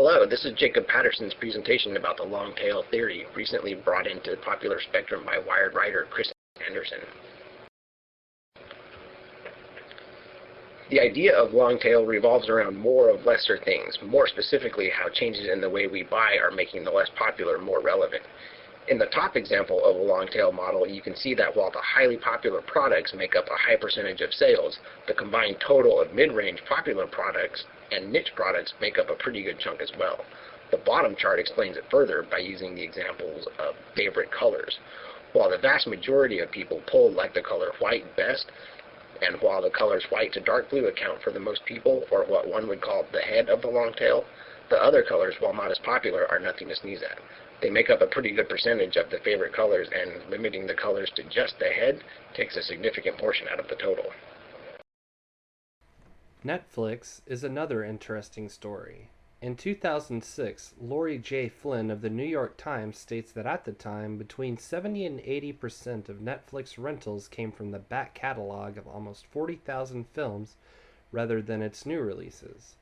Hello, this is Jacob Patterson's presentation about the long tail theory, recently brought into the popular spectrum by Wired writer Chris Anderson. The idea of long tail revolves around more of lesser things, more specifically how changes in the way we buy are making the less popular more relevant. In the top example of a long tail model, you can see that while the highly popular products make up a high percentage of sales, the combined total of mid-range popular products and niche products make up a pretty good chunk as well. The bottom chart explains it further by using the examples of favorite colors. While the vast majority of people like the color white best, and while the colors white to dark blue account for the most people, or what one would call the head of the long tail, the other colors, while not as popular, are nothing to sneeze at. They make up a pretty good percentage of the favorite colors, and limiting the colors to just the head takes a significant portion out of the total. Netflix is another interesting story. In 2006, Lori J. Flynn of the New York Times states that at the time, between 70 and 80% of Netflix rentals came from the back catalog of almost 40,000 films rather than its new releases.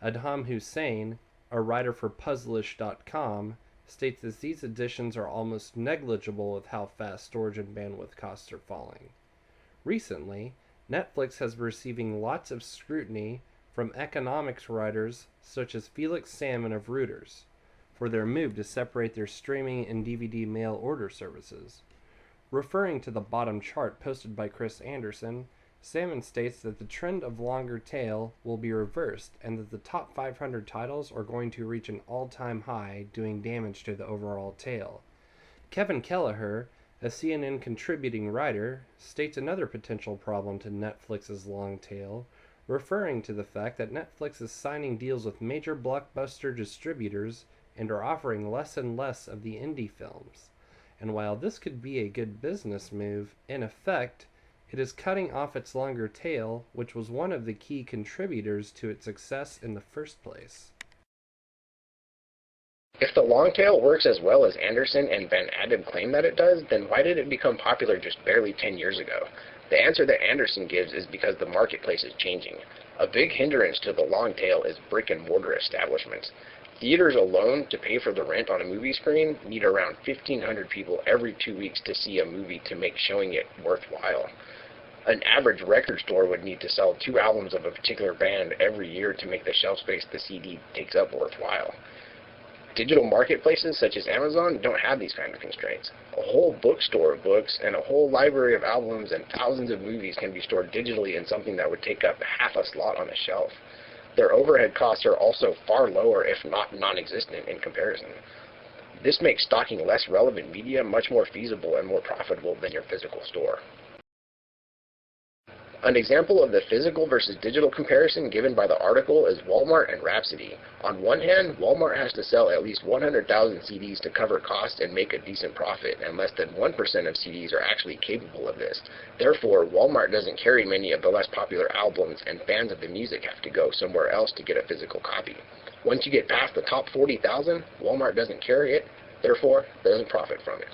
Adham Hussain, a writer for Puzzlish.com, states that these additions are almost negligible with how fast storage and bandwidth costs are falling. Recently, Netflix has been receiving lots of scrutiny from economics writers such as Felix Salmon of Reuters for their move to separate their streaming and DVD mail order services. Referring to the bottom chart posted by Chris Anderson, Salmon states that the trend of longer tail will be reversed and that the top 500 titles are going to reach an all-time high, doing damage to the overall tail. Kevin Kelleher, a CNN contributing writer, states another potential problem to Netflix's long tail, referring to the fact that Netflix is signing deals with major blockbuster distributors and are offering less and less of the indie films. And while this could be a good business move, in effect, it is cutting off its longer tail, which was one of the key contributors to its success in the first place. If the long tail works as well as Anderson and Van Adem claim that it does, then why did it become popular just barely 10 years ago? The answer that Anderson gives is because the marketplace is changing. A big hindrance to the long tail is brick and mortar establishments. Theaters alone, to pay for the rent on a movie screen, need around 1,500 people every 2 weeks to see a movie to make showing it worthwhile. An average record store would need to sell 2 albums of a particular band every year to make the shelf space the CD takes up worthwhile. Digital marketplaces such as Amazon don't have these kind of constraints. A whole bookstore of books and a whole library of albums and thousands of movies can be stored digitally in something that would take up half a slot on a shelf. Their overhead costs are also far lower, if not non-existent, in comparison. This makes stocking less relevant media much more feasible and more profitable than your physical store. An example of the physical versus digital comparison given by the article is Walmart and Rhapsody. On one hand, Walmart has to sell at least 100,000 CDs to cover costs and make a decent profit, and less than 1% of CDs are actually capable of this. Therefore, Walmart doesn't carry many of the less popular albums, and fans of the music have to go somewhere else to get a physical copy. Once you get past the top 40,000, Walmart doesn't carry it, therefore doesn't profit from it.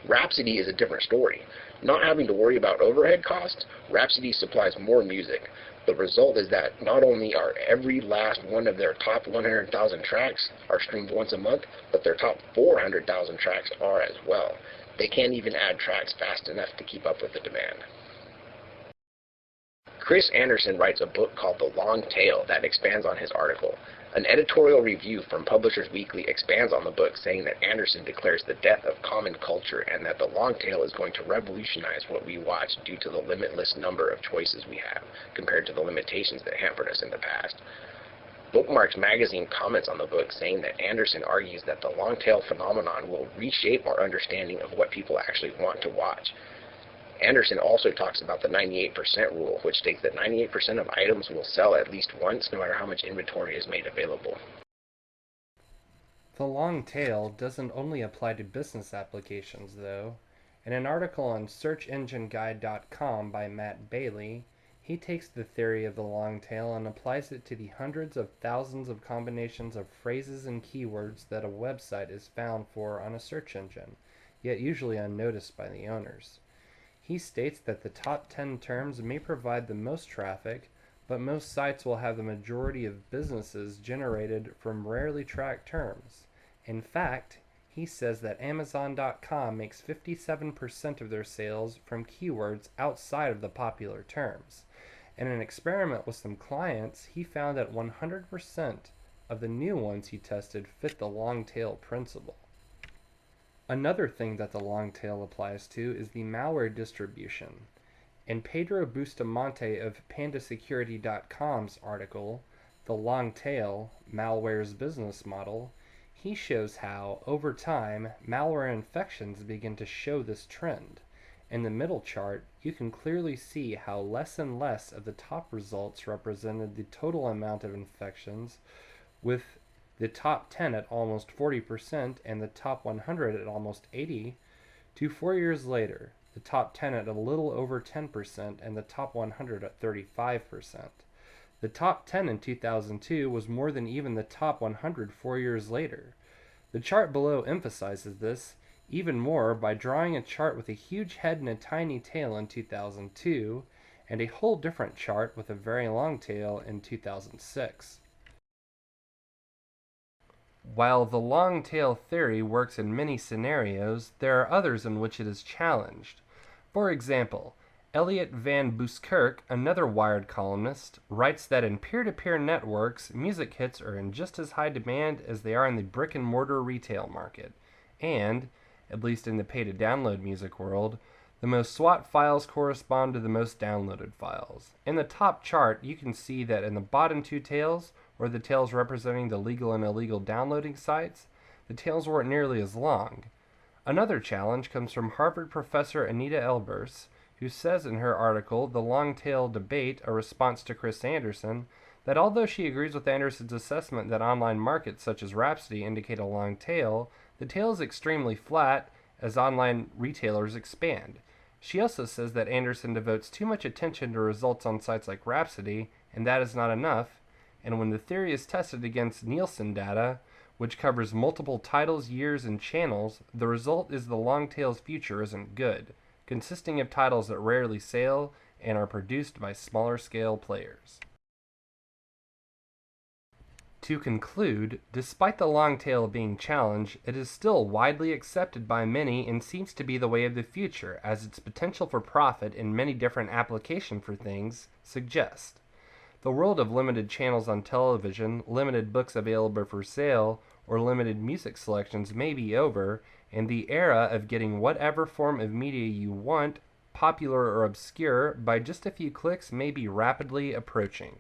Rhapsody is a different story. Not having to worry about overhead costs, Rhapsody supplies more music. The result is that not only are every last one of their top 100,000 tracks are streamed once a month, but their top 400,000 tracks are as well. They can't even add tracks fast enough to keep up with the demand. Chris Anderson writes a book called The Long Tail that expands on his article. An editorial review from Publishers Weekly expands on the book, saying that Anderson declares the death of common culture and that the long tail is going to revolutionize what we watch due to the limitless number of choices we have, compared to the limitations that hampered us in the past. Bookmarks magazine comments on the book, saying that Anderson argues that the long tail phenomenon will reshape our understanding of what people actually want to watch. Anderson also talks about the 98% rule, which states that 98% of items will sell at least once, no matter how much inventory is made available. The long tail doesn't only apply to business applications, though. In an article on SearchEngineGuide.com by Matt Bailey, he takes the theory of the long tail and applies it to the hundreds of thousands of combinations of phrases and keywords that a website is found for on a search engine, yet usually unnoticed by the owners. He states that the top 10 terms may provide the most traffic, but most sites will have the majority of businesses generated from rarely tracked terms. In fact, he says that Amazon.com makes 57% of their sales from keywords outside of the popular terms. In an experiment with some clients, he found that 100% of the new ones he tested fit the long tail principle. Another thing that the long tail applies to is the malware distribution. In Pedro Bustamante of PandaSecurity.com's article, The Long Tail, Malware's Business Model, he shows how, over time, malware infections begin to show this trend. In the middle chart, you can clearly see how less and less of the top results represented the total amount of infections, with the top 10 at almost 40% and the top 100 at almost 80%, to 4 years later, the top 10 at a little over 10% and the top 100 at 35%. The top 10 in 2002 was more than even the top 100 4 years later. The chart below emphasizes this even more by drawing a chart with a huge head and a tiny tail in 2002, and a whole different chart with a very long tail in 2006. While the long tail theory works in many scenarios, there are others in which it is challenged. For example, Elliot Van Buskirk, another Wired columnist, writes that in peer-to-peer networks, music hits are in just as high demand as they are in the brick-and-mortar retail market. And, at least in the pay-to-download music world, the most SWAT files correspond to the most downloaded files. In the top chart, you can see that in the bottom two tails, or the tails representing the legal and illegal downloading sites, the tails weren't nearly as long. Another challenge comes from Harvard professor Anita Elbers, who says in her article, The Long Tail Debate, a Response to Chris Anderson, that although she agrees with Anderson's assessment that online markets such as Rhapsody indicate a long tail, the tail is extremely flat as online retailers expand. She also says that Anderson devotes too much attention to results on sites like Rhapsody, and that is not enough, and when the theory is tested against Nielsen data, which covers multiple titles, years, and channels, the result is the long tail's future isn't good, consisting of titles that rarely sell and are produced by smaller scale players. To conclude, despite the long tail being challenged, it is still widely accepted by many and seems to be the way of the future, as its potential for profit in many different applications for things suggest. The world of limited channels on television, limited books available for sale, or limited music selections may be over, and the era of getting whatever form of media you want, popular or obscure, by just a few clicks may be rapidly approaching.